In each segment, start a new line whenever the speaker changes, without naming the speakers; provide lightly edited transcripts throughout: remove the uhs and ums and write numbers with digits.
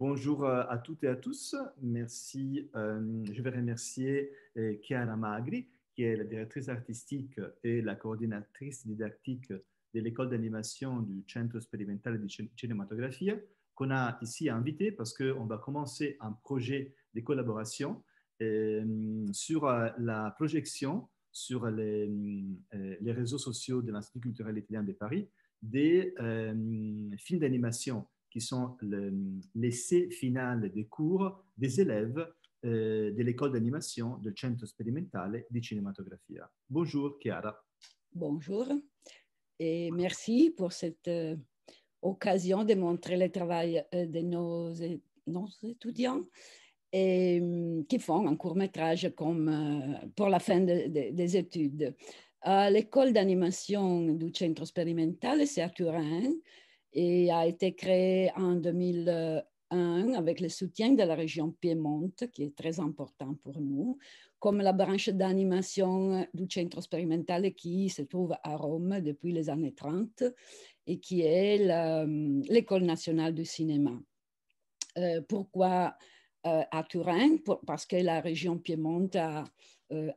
Bonjour à toutes et à tous. Merci. Je vais remercier Chiara Magri, qui est la directrice artistique et la coordinatrice didactique de l'école d'animation du Centro Sperimentale di Cinematografia, qu'on a ici invité parce qu'on va commencer un projet de collaboration sur la projection sur les réseaux sociaux de l'Institut culturel italien de Paris des films d'animation qui sont l'essai final des cours des élèves de l'école d'animation del Centro Sperimentale di Cinematografia. Bonjour Chiara.
Bonjour et merci pour cette occasion de montrer le travail de nos étudiants et, qui font un court-métrage pour la fin des études. L'école d'animation du Centro Sperimentale, c'est à Turin et a été créée en 2001 avec le soutien de la région Piémont, qui est très important pour nous, comme la branche d'animation du Centro Sperimentale qui se trouve à Rome depuis les années 30 et qui est l'École nationale du cinéma. Pourquoi à Turin? Parce que la région Piémont a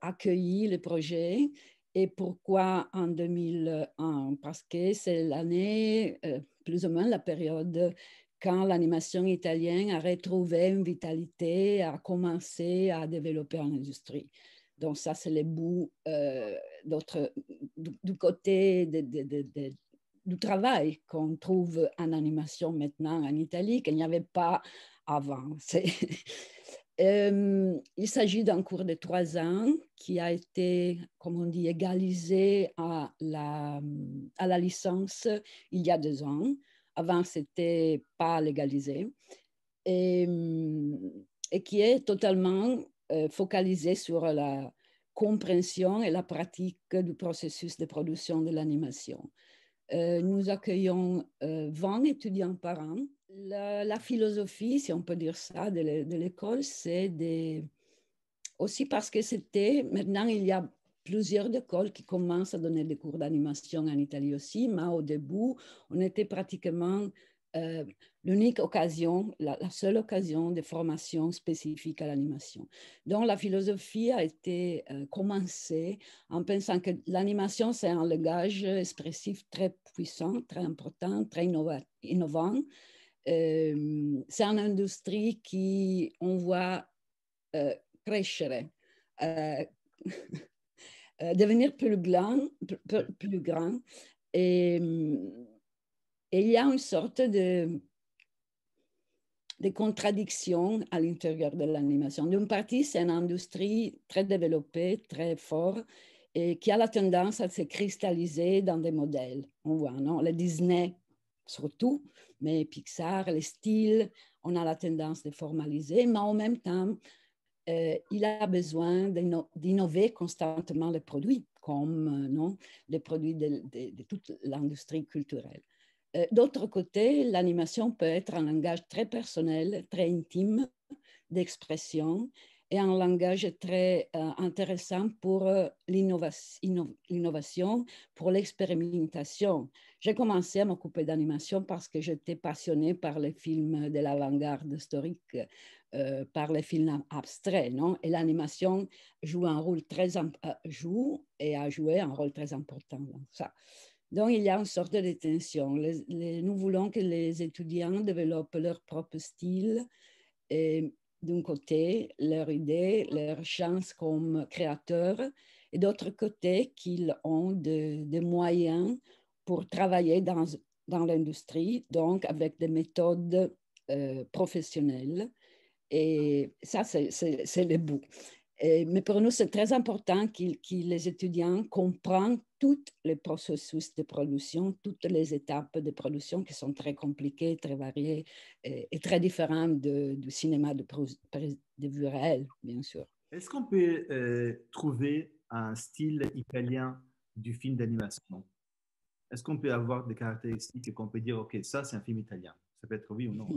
accueilli le projet. Et pourquoi en 2001? Parce que c'est l'année, plus ou moins la période quand l'animation italienne a retrouvé une vitalité, a commencé à développer en industrie. Donc ça, c'est le bout du côté du travail qu'on trouve en animation maintenant en Italie, qu'il n'y avait pas avant. Il s'agit d'un cours de 3 ans qui a été, comme on dit, égalisé à la licence il y a 2 ans. Avant, ce n'était pas légalisé. Et qui est totalement focalisé sur la compréhension et la pratique du processus de production de l'animation. Nous accueillons 20 étudiants par an. La philosophie, si on peut dire ça, de l'école, c'est aussi parce que maintenant il y a plusieurs écoles qui commencent à donner des cours d'animation en Italie aussi, mais au début, on était pratiquement l'unique occasion, la seule occasion de formation spécifique à l'animation. Donc, la philosophie a été commencée en pensant que l'animation, c'est un langage expressif très puissant, très important, très innovant. C'est une industrie qui, on voit crescere, devenir plus grand. Et il y a une sorte de contradictions à l'intérieur de l'animation. D'une partie, c'est une industrie très développée, très forte, et qui a la tendance à se cristalliser dans des modèles. On voit, non? Le Disney, surtout, mais Pixar, les styles, on a la tendance de formaliser, mais en même temps, il a besoin d'innover constamment les produits, comme non, les produits de toute l'industrie culturelle. D'autre côté, l'animation peut être un langage très personnel, très intime d'expression et un langage très intéressant pour l'innovation, pour l'expérimentation. J'ai commencé à m'occuper d'animation parce que j'étais passionnée par les films de l'avant-garde historique, par les films abstraits, non? Et l'animation joue un rôle et a joué un rôle très important dans ça. Donc, il y a une sorte de tension. Nous voulons que les étudiants développent leur propre style et d'un côté, leur idée, leur chance comme créateurs, et d'autre côté, qu'ils ont des moyens pour travailler dans l'industrie, donc avec des méthodes professionnelles. Et ça, c'est le bout. Mais pour nous, c'est très important que les étudiants comprennent tous les processus de production, toutes les étapes de production qui sont très compliquées, très variées et très différentes du cinéma de vue réelle, bien sûr.
Est-ce qu'on peut trouver un style italien du film d'animation? Est-ce qu'on peut avoir des caractéristiques et qu'on peut dire, OK, ça, c'est un film italien? Ça peut être oui ou non.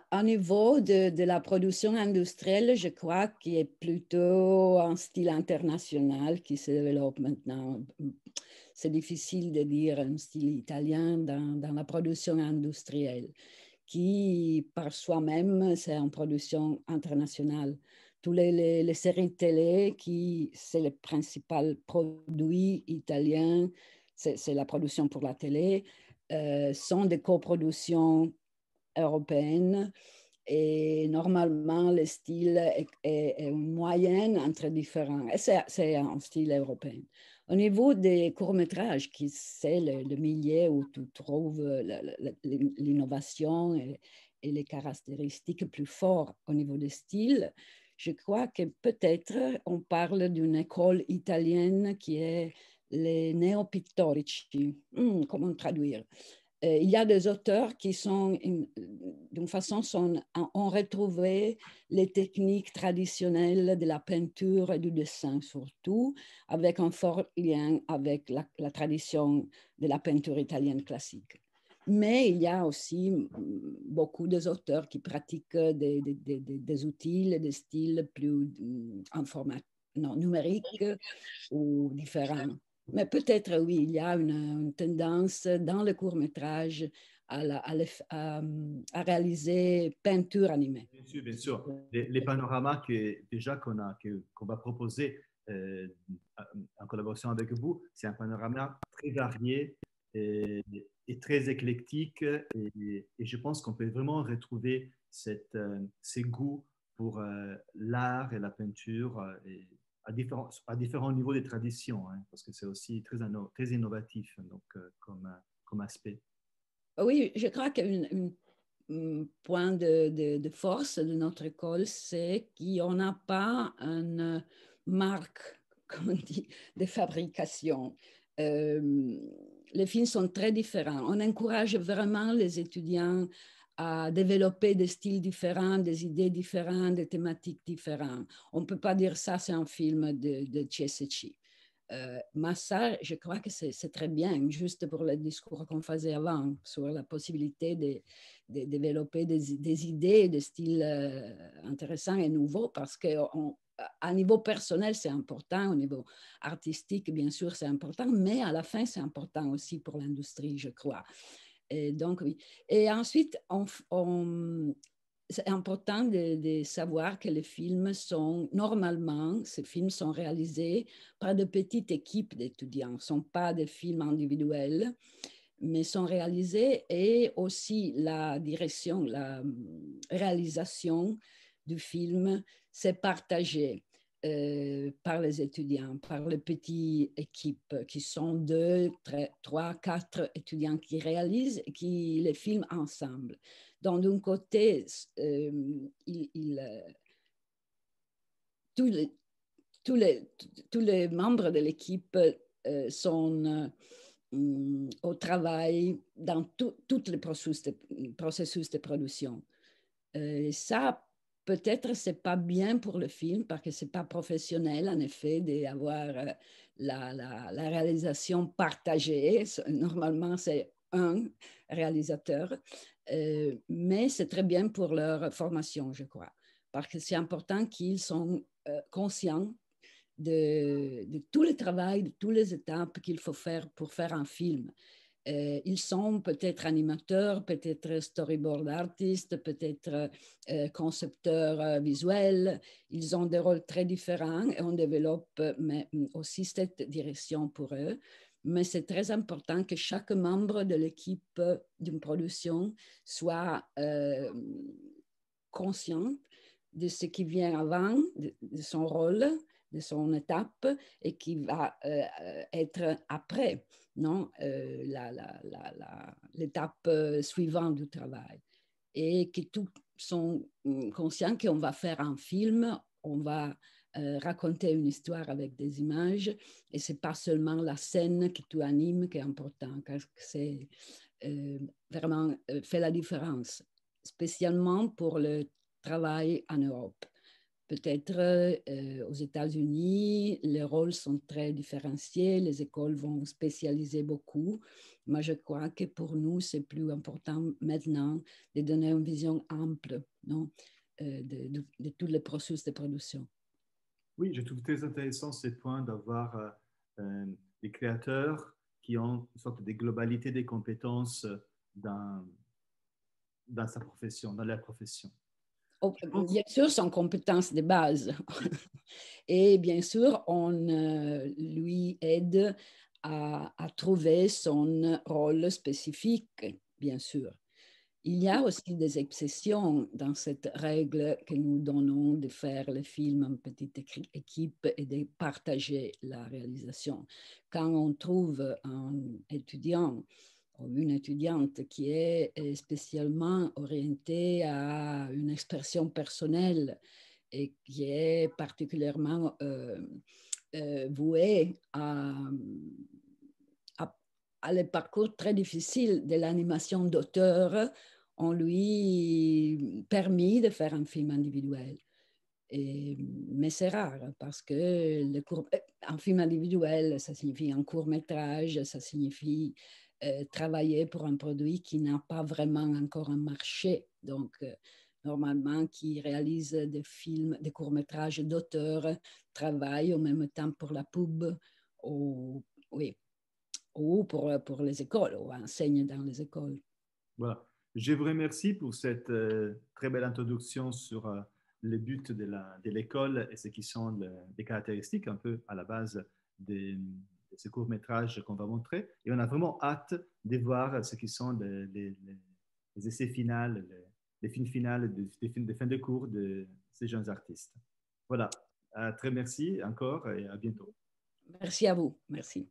À niveau de la production industrielle, je crois qu'il est plutôt un style international qui se développe maintenant. C'est difficile de dire un style italien dans la production industrielle, qui par soi-même, c'est une production internationale. Tous les séries télé, qui c'est le principal produit italien, c'est la production pour la télé, sont des coproductions européenne et normalement le style est une moyenne entre différents. C'est un style européen. Au niveau des courts-métrages, qui c'est le milieu où tu trouves l'innovation et les caractéristiques plus fortes au niveau des styles, je crois que peut-être on parle d'une école italienne qui est les néopittorici. Comment traduire? Il y a des auteurs qui sont, d'une façon, ont retrouvé les techniques traditionnelles de la peinture et du dessin, surtout, avec un fort lien avec la tradition de la peinture italienne classique. Mais il y a aussi beaucoup d'auteurs qui pratiquent des outils, des styles plus en format numérique ou différents. Mais peut-être, oui, il y a une tendance dans le court-métrage à réaliser peinture animée.
Bien sûr, bien sûr. Les panoramas qu'on va proposer en collaboration avec vous, c'est un panorama très varié et très éclectique. Et je pense qu'on peut vraiment retrouver ces goûts pour l'art et la peinture à différents niveaux des traditions, hein, parce que c'est aussi très innovatif donc, comme aspect.
Oui, je crois qu'un point de force de notre école, c'est qu'on n'a pas une marque, comme on dit, de fabrication. Les films sont très différents. On encourage vraiment les étudiants à développer des styles différents, des idées différentes, des thématiques différentes. On ne peut pas dire ça, c'est un film de CSC. Mais ça, je crois que c'est très bien, juste pour le discours qu'on faisait avant, sur la possibilité de développer des idées, des styles intéressants et nouveaux, parce qu'à niveau personnel, c'est important, au niveau artistique, bien sûr, c'est important, mais à la fin, c'est important aussi pour l'industrie, je crois. Et donc, oui. Et ensuite, c'est important de savoir que les films normalement, ces films sont réalisés par de petites équipes d'étudiants. Ce ne sont pas des films individuels, mais sont réalisés et aussi la direction, la réalisation du film, c'est partagé par les étudiants, par les petites équipes qui sont 2, 3, 4 étudiants qui réalisent et qui les filment ensemble. Donc, d'un côté, tous les, tous les membres de l'équipe sont au travail dans tout le processus de production. Ça, peut-être, ce n'est pas bien pour le film parce que ce n'est pas professionnel, en effet, d'avoir la réalisation partagée. Normalement, c'est un réalisateur, mais c'est très bien pour leur formation, je crois, parce que c'est important qu'ils sont conscients de tout le travail, de toutes les étapes qu'il faut faire pour faire un film. Ils sont peut-être animateurs, peut-être storyboard artistes, peut-être concepteurs visuels. Ils ont des rôles très différents et on développe mais aussi cette direction pour eux. Mais c'est très important que chaque membre de l'équipe d'une production soit conscient de ce qui vient avant, de son rôle, de son étape et qui va être après, non, l'étape suivante du travail. Et que tous sont conscients qu'on va faire un film, on va raconter une histoire avec des images et c'est pas seulement la scène que tu animes qui est important, car c'est vraiment fait la différence, spécialement pour le travail en Europe. Peut-être aux États-Unis, les rôles sont très différenciés, les écoles vont spécialiser beaucoup. Moi, je crois que pour nous, c'est plus important maintenant de donner une vision ample, non, de tous les processus de production.
Oui, je trouve très intéressant ces points d'avoir des créateurs qui ont une sorte de globalité des compétences dans, dans sa profession, dans leur profession.
Oh,
Je pense,
bien sûr, son compétence de base.
oui,
Et bien sûr, on lui aide à trouver son rôle spécifique, bien sûr. Il y a aussi des exceptions dans cette règle que nous donnons de faire le film en petite équipe et de partager la réalisation. Quand on trouve un étudiant ou une étudiante qui est spécialement orientée à une expression personnelle et qui est particulièrement vouée à le parcours très difficile de l'animation d'auteur, on lui permis de faire un film individuel. Mais c'est rare parce que un film individuel, ça signifie un court métrage, ça signifie travailler pour un produit qui n'a pas vraiment encore un marché. Donc, normalement, qui réalise des films, des courts métrages d'auteurs, travaillent en même temps pour la pub ou, oui, ou pour les écoles, ou enseigne dans les écoles.
voilà. Je vous remercie pour cette très belle introduction sur les buts de l'école et ce qui sont les caractéristiques un peu à la base de ce court-métrage qu'on va montrer. Et on a vraiment hâte de voir ce qui sont les essais finaux, les films finales des films de fin de cours de ces jeunes artistes. Voilà. Très merci encore et à bientôt.
Merci à vous. Merci.